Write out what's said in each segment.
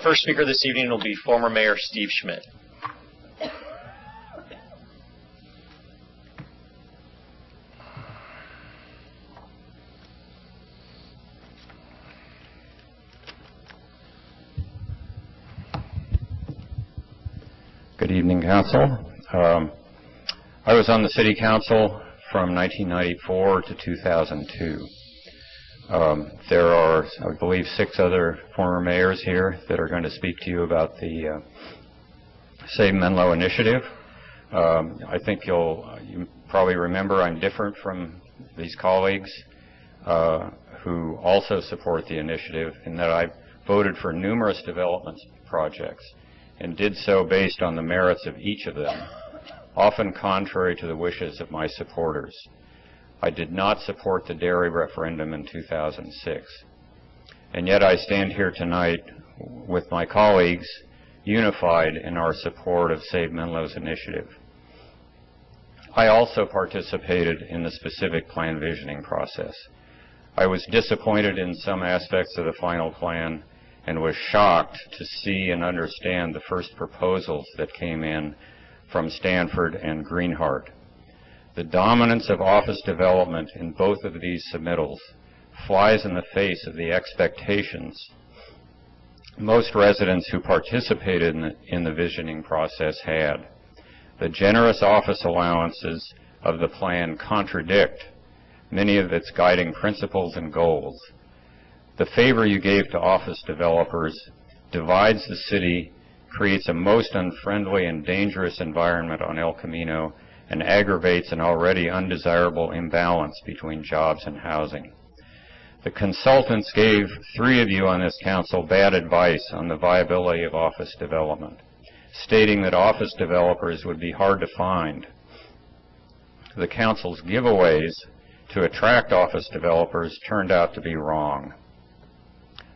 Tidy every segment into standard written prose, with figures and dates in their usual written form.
First speaker this evening will be former Mayor Steve Schmidt. Good evening, Council. I was on the City Council from 1994 to 2002. There are, I believe, 6 other former mayors here that are going to speak to you about the SaveMenlo initiative. I think you probably remember I'm different from these colleagues who also support the initiative in that I voted for numerous development projects and did so based on the merits of each of them, often contrary to the wishes of my supporters. I did not support the dairy referendum in 2006, and yet I stand here tonight with my colleagues unified in our support of SaveMenlo's initiative. I also participated in the specific plan visioning process. I was disappointed in some aspects of the final plan and was shocked to see and understand the first proposals that came in from Stanford and Greenhart. The dominance of office development in both of these submittals flies in the face of the expectations most residents who participated in the visioning process had. The generous office allowances of the plan contradict many of its guiding principles and goals. The favor you gave to office developers divides the city, creates a most unfriendly and dangerous environment on El Camino, and aggravates an already undesirable imbalance between jobs and housing. The consultants gave 3 of you on this council bad advice on the viability of office development, stating that office developers would be hard to find. The council's giveaways to attract office developers turned out to be wrong.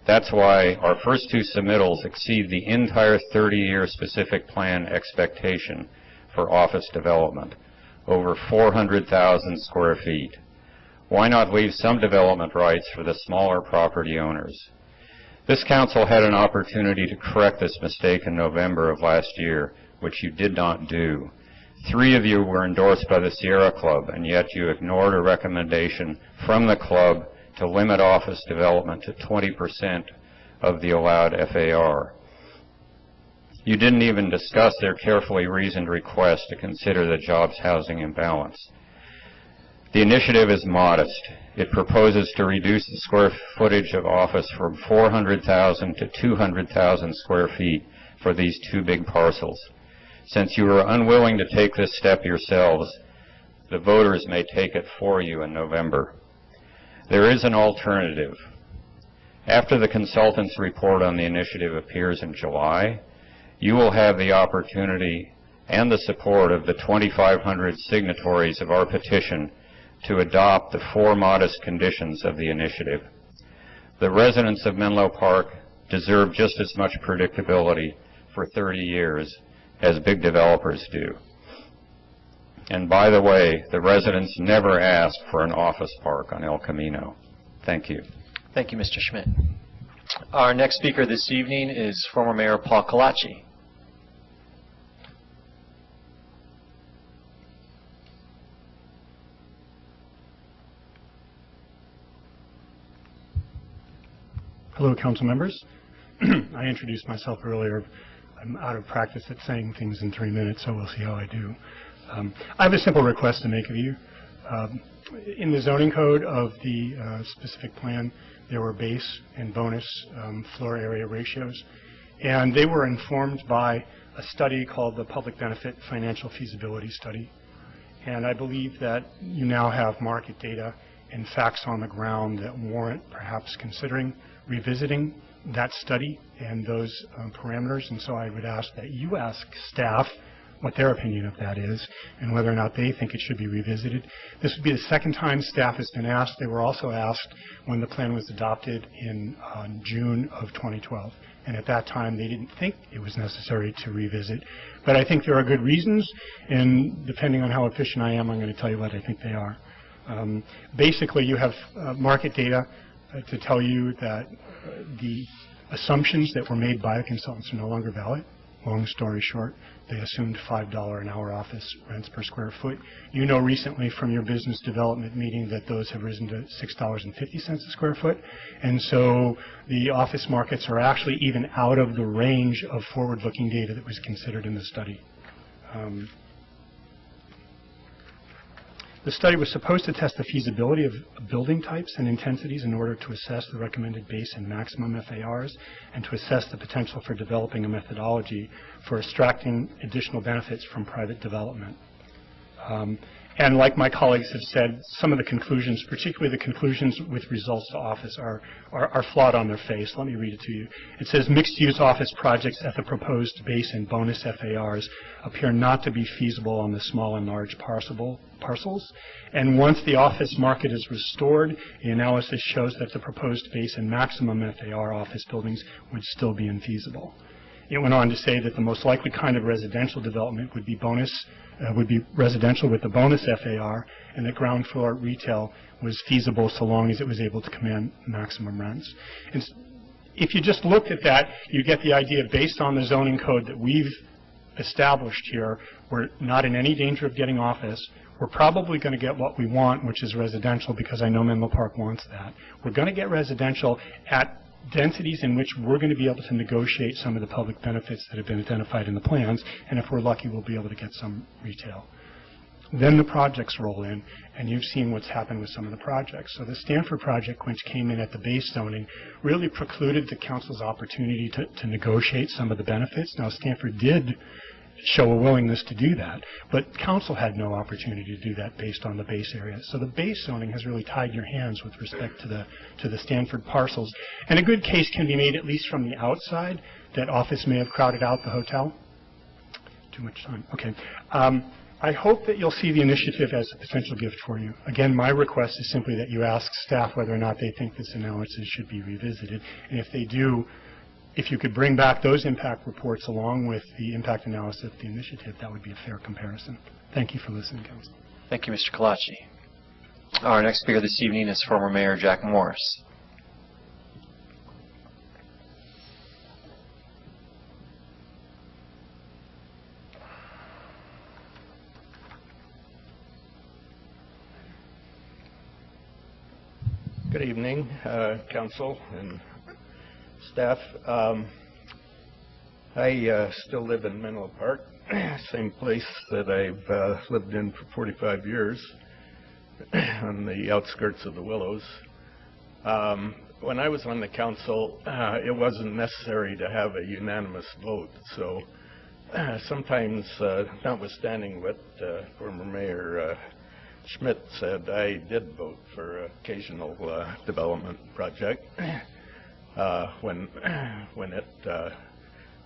That's why our first 2 submittals exceed the entire 30-year specific plan expectation for office development, over 400,000 square feet. Why not leave some development rights for the smaller property owners? This council had an opportunity to correct this mistake in November of last year, which you did not do. 3 of you were endorsed by the Sierra Club, and yet you ignored a recommendation from the club to limit office development to 20% of the allowed FAR. You didn't even discuss their carefully reasoned request to consider the jobs housing imbalance. The initiative is modest. It proposes to reduce the square footage of office from 400,000 to 200,000 square feet for these 2 big parcels. Since you are unwilling to take this step yourselves, the voters may take it for you in November. There is an alternative. After the consultant's report on the initiative appears in July, you will have the opportunity and the support of the 2,500 signatories of our petition to adopt the 4 modest conditions of the initiative. The residents of Menlo Park deserve just as much predictability for 30 years as big developers do. And by the way, the residents never asked for an office park on El Camino. Thank you. Thank you, Mr. Schmidt. Our next speaker this evening is former Mayor Paul Colaci. Hello, council members. I introduced myself earlier. I'm out of practice at saying things in 3 minutes, so we'll see how I do. I have a simple request to make of you. In the zoning code of the specific plan, there were base and bonus floor area ratios, and they were informed by a study called the Public Benefit Financial Feasibility Study. And I believe that you now have market data and facts on the ground that warrant perhaps considering revisiting that study and those parameters. And so I would ask that you ask staff what their opinion of that is and whether or not they think it should be revisited. This would be the second time staff has been asked. They were also asked when the plan was adopted in June of 2012. And at that time, they didn't think it was necessary to revisit. But I think there are good reasons, and depending on how efficient I am, I'm going to tell you what I think they are. Basically, you have market data to tell you that the assumptions that were made by the consultants are no longer valid. Long story short, they assumed $5 an hour office rents per square foot. You know recently from your business development meeting that those have risen to $6.50 a square foot. And so the office markets are actually even out of the range of forward-looking data that was considered in the study. The study was supposed to test the feasibility of building types and intensities in order to assess the recommended base and maximum FARs and to assess the potential for developing a methodology for extracting additional benefits from private development. And like my colleagues have said, some of the conclusions, particularly the conclusions with results to office, are flawed on their face. Let me read it to you. It says mixed-use office projects at the proposed base and bonus FARs appear not to be feasible on the small and large parcels. And once the office market is restored, the analysis shows that the proposed base and maximum FAR office buildings would still be infeasible. It went on to say that the most likely kind of residential development would be residential with the bonus FAR, and that ground floor retail was feasible so long as it was able to command maximum rents. And if you just looked at that, you get the idea based on the zoning code that we've established here, we're not in any danger of getting office. We're probably going to get what we want, which is residential, because I know Menlo Park wants that. We're going to get residential at densities in which we're going to be able to negotiate some of the public benefits that have been identified in the plans, and if we're lucky, we'll be able to get some retail. Then the projects roll in, and you've seen what's happened with some of the projects. So the Stanford project, which came in at the base zoning, really precluded the council's opportunity to negotiate some of the benefits. Now, Stanford did show a willingness to do that, but council had no opportunity to do that based on the base area. So the base zoning has really tied your hands with respect to the Stanford parcels. And a good case can be made, at least from the outside, that office may have crowded out the hotel. Too much time. Okay. I hope that you'll see the initiative as a potential gift for you. Again, my request is simply that you ask staff whether or not they think this analysis should be revisited. And if they do, if you could bring back those impact reports along with the impact analysis of the initiative, that would be a fair comparison. Thank you for listening, Council. Thank you, Mr. Kalachi. Our next speaker this evening is former Mayor Jack Morris. Good evening, Council and staff. I still live in Menlo Park, same place that I've lived in for 45 years, on the outskirts of the Willows. When I was on the council, it wasn't necessary to have a unanimous vote, so sometimes, notwithstanding what former Mayor Schmidt said, I did vote for an occasional development project when it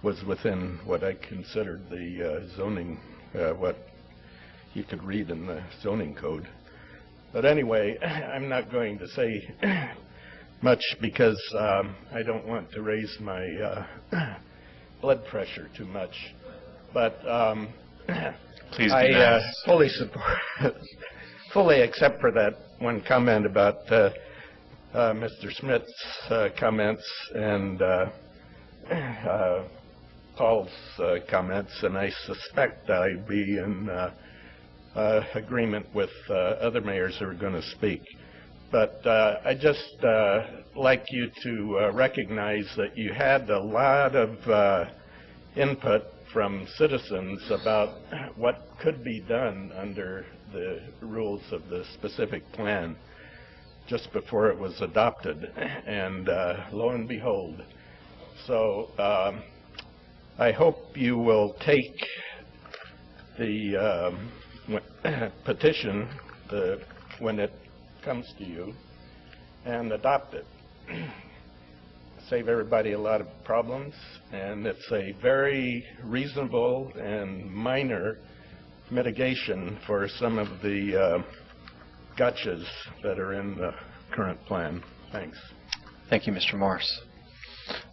was within what I considered the zoning, what you could read in the zoning code. But anyway, I'm not going to say much because I don't want to raise my blood pressure too much. But Please I fully support, fully except for that one comment about Mr. Smith's comments and Paul's comments, and I suspect I'd be in agreement with other mayors who are going to speak. But I just like you to recognize that you had a lot of input from citizens about what could be done under the rules of the specific plan just before it was adopted, and lo and behold. So I hope you will take the petition when it comes to you and adopt it. Save everybody a lot of problems, and it's a very reasonable and minor mitigation for some of the gotchas that are in the current plan. Thanks. Thank you, Mr. Morris.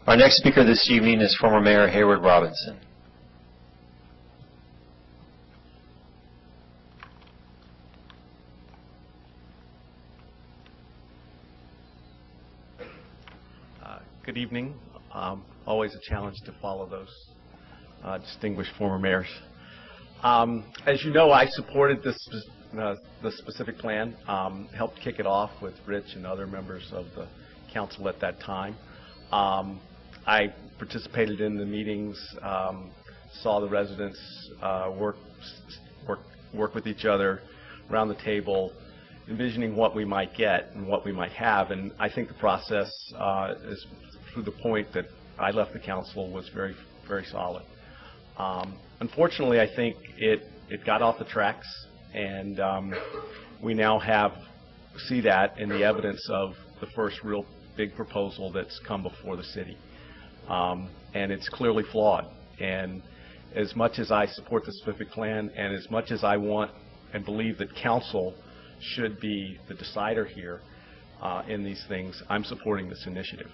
Our next speaker this evening is former Mayor Hayward Robinson. Good evening. Always a challenge to follow those distinguished former mayors. As you know, I supported this the specific plan, helped kick it off with Rich and other members of the council at that time. I participated in the meetings, saw the residents work with each other around the table, envisioning what we might get and what we might have. And I think the process is, through the point that I left the council, was very, very solid. Unfortunately, I think it got off the tracks, and we now see that in the evidence of the first real big proposal that's come before the city. And it's clearly flawed. And as much as I support the specific plan, and as much as I want and believe that council should be the decider here in these things, I'm supporting this initiative.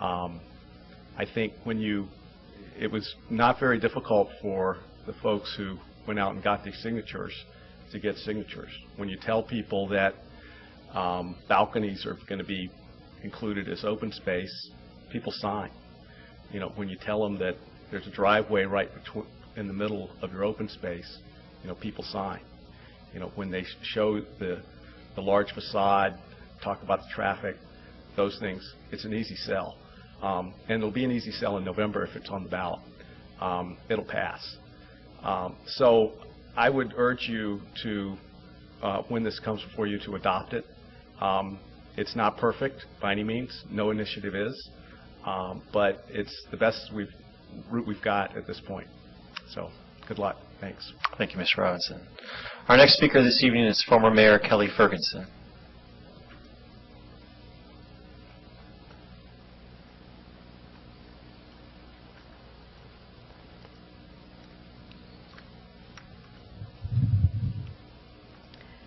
I think it was not very difficult for the folks who went out and got these signatures to get signatures. When you tell people that balconies are going to be included as open space, people sign. You know, when you tell them that there's a driveway right in the middle of your open space, people sign. When they show the large facade, talk about the traffic, those things, it's an easy sell. And it'll be an easy sell in November if it's on the ballot. It'll pass. So I would urge you to, when this comes before you, to adopt it. It's not perfect by any means. No initiative is. But it's the best route we've got at this point. So good luck. Thanks. Thank you, Mr. Robinson. Our next speaker this evening is former Mayor Kelly Ferguson.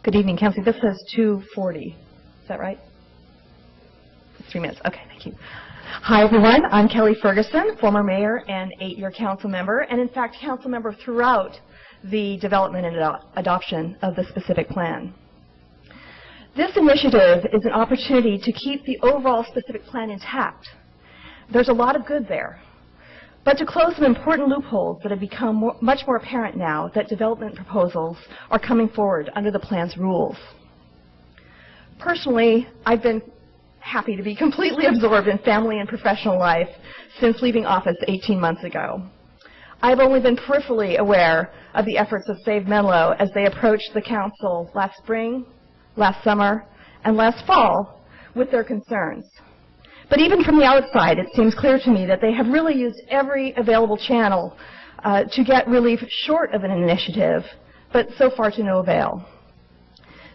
Good evening, Council. This says 2:40. Is that right? 3 minutes. Okay, thank you. Hi, everyone. I'm Kelly Ferguson, former mayor and 8-year council member, and in fact, council member throughout the development and adoption of the specific plan. This initiative is an opportunity to keep the overall specific plan intact. There's a lot of good there, but to close some important loopholes that have become much more apparent now that development proposals are coming forward under the plan's rules. Personally, I've been happy to be completely absorbed in family and professional life since leaving office 18 months ago. I've only been peripherally aware of the efforts of SaveMenlo as they approached the council last spring, last summer, and last fall with their concerns. But even from the outside, it seems clear to me that they have really used every available channel to get relief short of an initiative, but so far to no avail.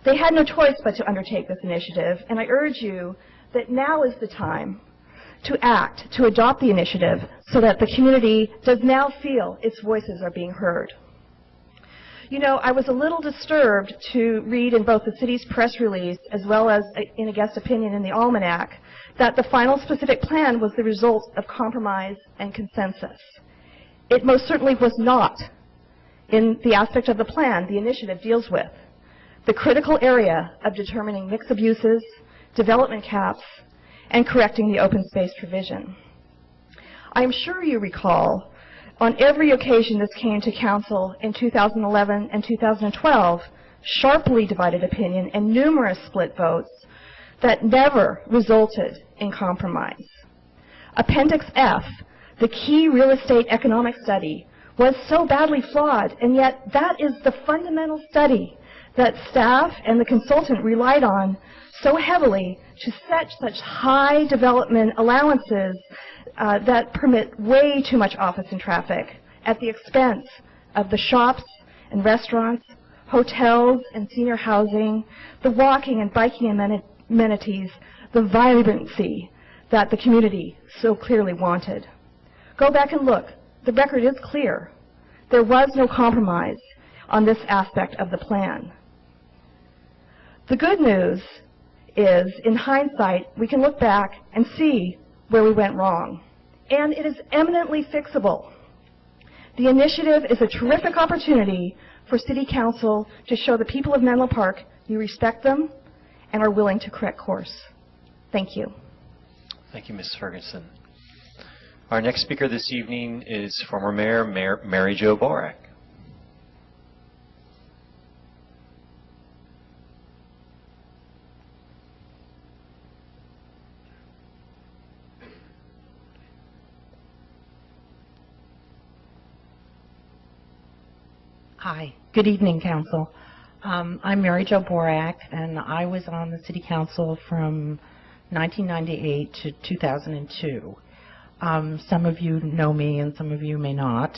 They had no choice but to undertake this initiative, and I urge you that now is the time to act, to adopt the initiative, so that the community does now feel its voices are being heard. I was a little disturbed to read in both the city's press release as well as in a guest opinion in the Almanac that the final specific plan was the result of compromise and consensus. It most certainly was not in the aspect of the plan the initiative deals with, the critical area of determining mix of uses, development caps, and correcting the open space provision. I am sure you recall on every occasion this came to council in 2011 and 2012, sharply divided opinion and numerous split votes that never resulted in compromise. Appendix F, the key real estate economic study, was so badly flawed, and yet that is the fundamental study that staff and the consultant relied on so heavily to set such high development allowances that permit way too much office and traffic at the expense of the shops and restaurants, hotels and senior housing, the walking and biking amenities, the vibrancy that the community so clearly wanted. Go back and look. The record is clear. There was no compromise on this aspect of the plan. The good news is, in hindsight, we can look back and see where we went wrong. And it is eminently fixable. The initiative is a terrific opportunity for City Council to show the people of Menlo Park you respect them and are willing to correct course. Thank you. Thank you, Ms. Ferguson. Our next speaker this evening is former Mayor Mary Jo Borak. Hi. Good evening, Council. I'm Mary Jo Borak, and I was on the City Council from 1998 to 2002. Some of you know me and some of you may not.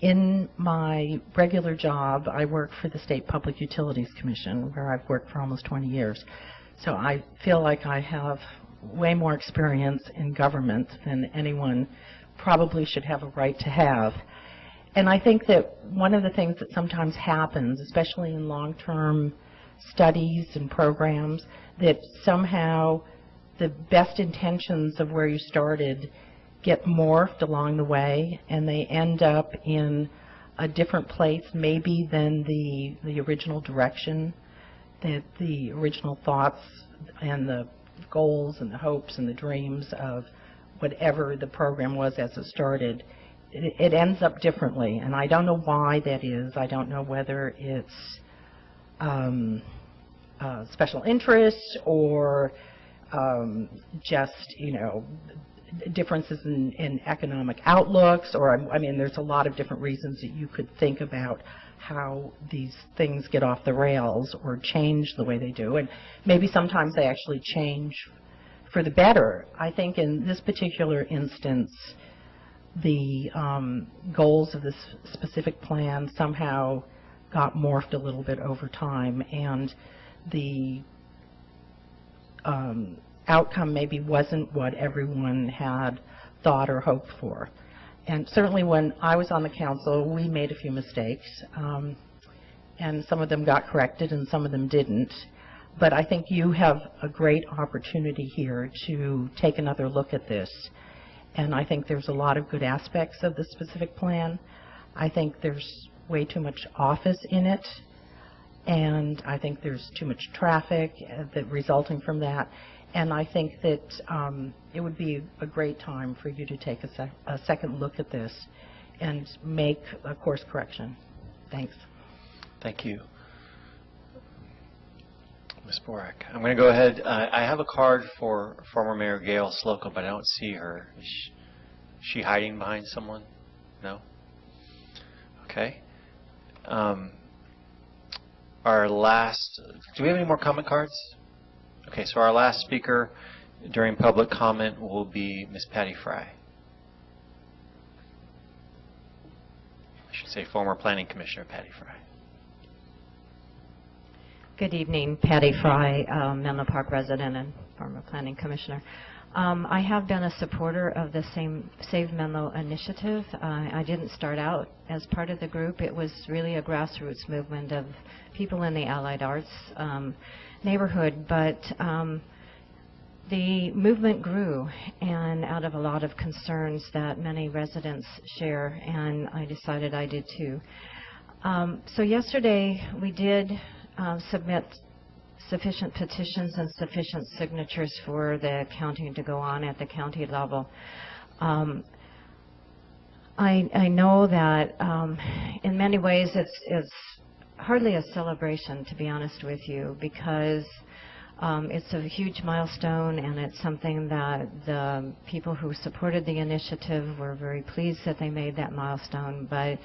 In my regular job, I work for the State Public Utilities Commission, where I've worked for almost 20 years. So I feel like I have way more experience in government than anyone probably should have a right to have. And I think that one of the things that sometimes happens, especially in long-term studies and programs, that somehow the best intentions of where you started get morphed along the way, and they end up in a different place maybe than the original direction, that the original thoughts and the goals and the hopes and the dreams of whatever the program was as it started. It ends up differently, and I don't know why that is. I don't know whether it's special interests or just, differences in economic outlooks, or, I mean, there's a lot of different reasons that you could think about how these things get off the rails or change the way they do, and maybe sometimes they actually change for the better. I think in this particular instance, the goals of this specific plan somehow got morphed a little bit over time, and the outcome maybe wasn't what everyone had thought or hoped for. And certainly when I was on the council, we made a few mistakes, and some of them got corrected and some of them didn't. But I think you have a great opportunity here to take another look at this. And I think there's a lot of good aspects of the specific plan. I think there's way too much office in it, and I think there's too much traffic resulting from that. And I think that it would be a great time for you to take a second look at this and make a course correction. Thanks. Thank you. Ms. Borak. I'm going to go ahead. I have a card for former Mayor Gail Slocum, but I don't see her. Is she hiding behind someone? No? Okay. Our last, do we have any more comment cards? Okay, so our last speaker during public comment will be Ms. Patti Fry. I should say former Planning Commissioner Patti Fry. Good evening, Patti Fry, Menlo Park resident and former Planning Commissioner. I have been a supporter of the SaveMenlo initiative. I didn't start out as part of the group. It was really a grassroots movement of people in the Allied Arts neighborhood, but the movement grew, and out of a lot of concerns that many residents share, and I decided I did too. So yesterday we did submit sufficient petitions and sufficient signatures for the counting to go on at the county level. I know that in many ways it's hardly a celebration, to be honest with you, because it's a huge milestone, and it's something that the people who supported the initiative were very pleased that they made that milestone, but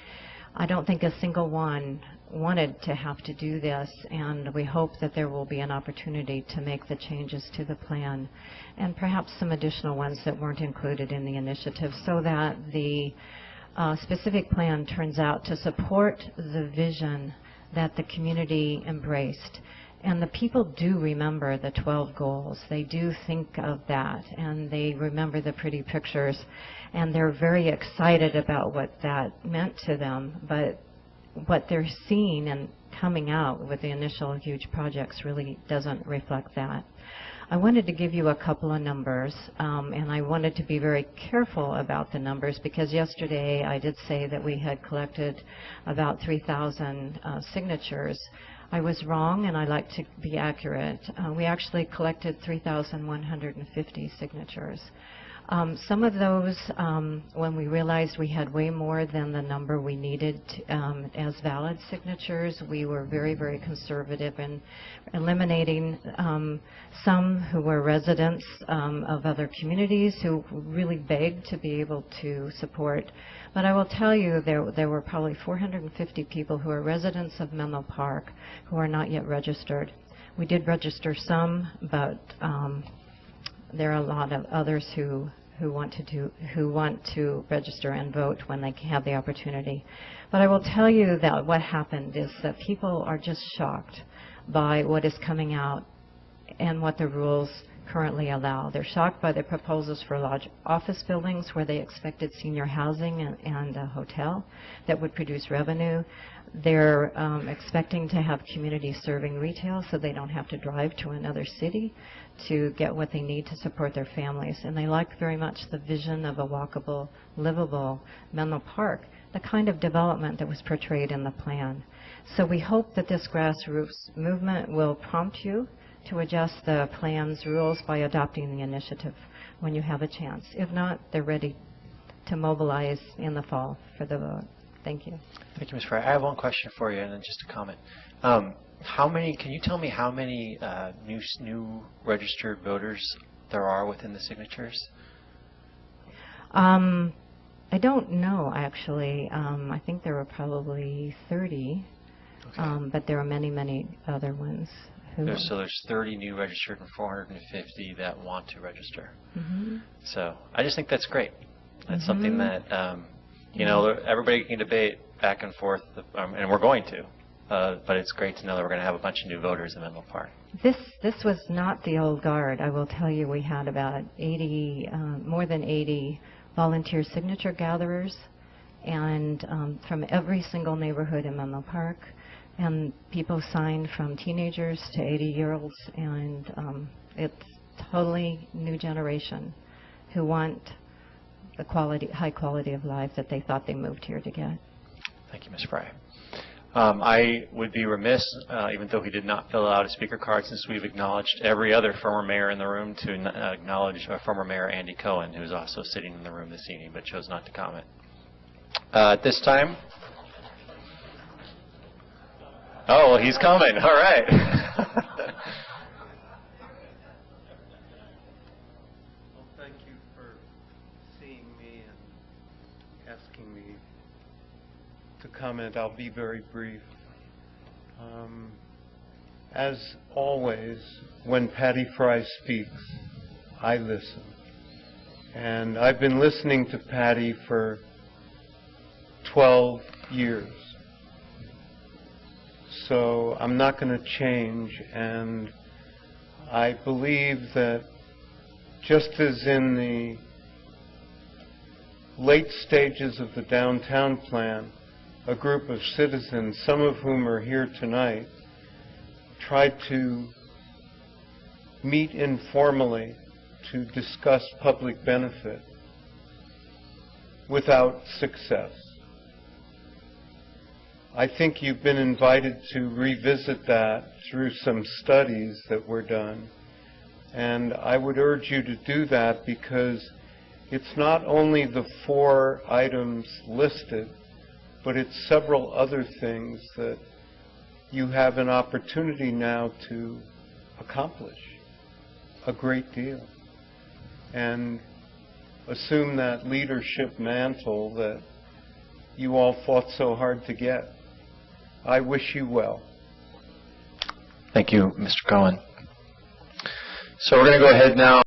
I don't think a single one wanted to have to do this, and we hope that there will be an opportunity to make the changes to the plan and perhaps some additional ones that weren't included in the initiative, so that the specific plan turns out to support the vision that the community embraced. And the people do remember the 12 goals. They do think of that, and they remember the pretty pictures, and they're very excited about what that meant to them. But what they're seeing and coming out with the initial huge projects really doesn't reflect that. I wanted to give you a couple of numbers, and I wanted to be very careful about the numbers, because yesterday I did say that we had collected about 3,000 signatures. I was wrong, and I like to be accurate. We actually collected 3,150 signatures. Some of those, when we realized we had way more than the number we needed as valid signatures, we were very, very conservative in eliminating some who were residents of other communities who really begged to be able to support. But I will tell you, there were probably 450 people who are residents of Menlo Park who are not yet registered. We did register some, but there are a lot of others who want to register and vote when they have the opportunity. But I will tell you that what happened is that people are just shocked by what is coming out and what the rules currently allow. They're shocked by the proposals for large office buildings where they expected senior housing and a hotel that would produce revenue. They're expecting to have community serving retail so they don't have to drive to another city to get what they need to support their families. And they like very much the vision of a walkable, livable Menlo Park, the kind of development that was portrayed in the plan. So we hope that this grassroots movement will prompt you to adjust the plan's rules by adopting the initiative when you have a chance. If not, they're ready to mobilize in the fall for the vote. Thank you. Thank you, Ms. Fry. I have one question for you, and then just a comment. Can you tell me how many new registered voters there are within the signatures? I don't know, actually. I think there were probably 30, okay. But there are many, many other ones. So there's 30 new registered and 450 that want to register. Mm-hmm. So I just think that's great. That's something that, you know, everybody can debate back and forth, and we're going to. But it's great to know that we're going to have a bunch of new voters in Menlo Park. This was not the old guard. I will tell you, we had about 80, more than 80 volunteer signature gatherers, and from every single neighborhood in Menlo Park. And people signed from teenagers to 80-year-olds, and it's totally new generation who want the high quality of life that they thought they moved here to get. Thank you, Ms. Fry. I would be remiss, even though he did not fill out a speaker card, since we've acknowledged every other former mayor in the room, to acknowledge former Mayor Andy Cohen, who's also sitting in the room this evening but chose not to comment. At this time, oh, well, he's coming. All right. Well, thank you for seeing me and asking me to comment. I'll be very brief. As always, when Patti Fry speaks, I listen. And I've been listening to Patti for 12 years. So I'm not going to change, and I believe that just as in the late stages of the downtown plan, a group of citizens, some of whom are here tonight, tried to meet informally to discuss public benefit without success. I think you've been invited to revisit that through some studies that were done. And I would urge you to do that because it's not only the 4 items listed, but it's several other things that you have an opportunity now to accomplish a great deal. And assume that leadership mantle that you all fought so hard to get. I wish you well. Thank you, Mr. Cohen. So we're going to go ahead now.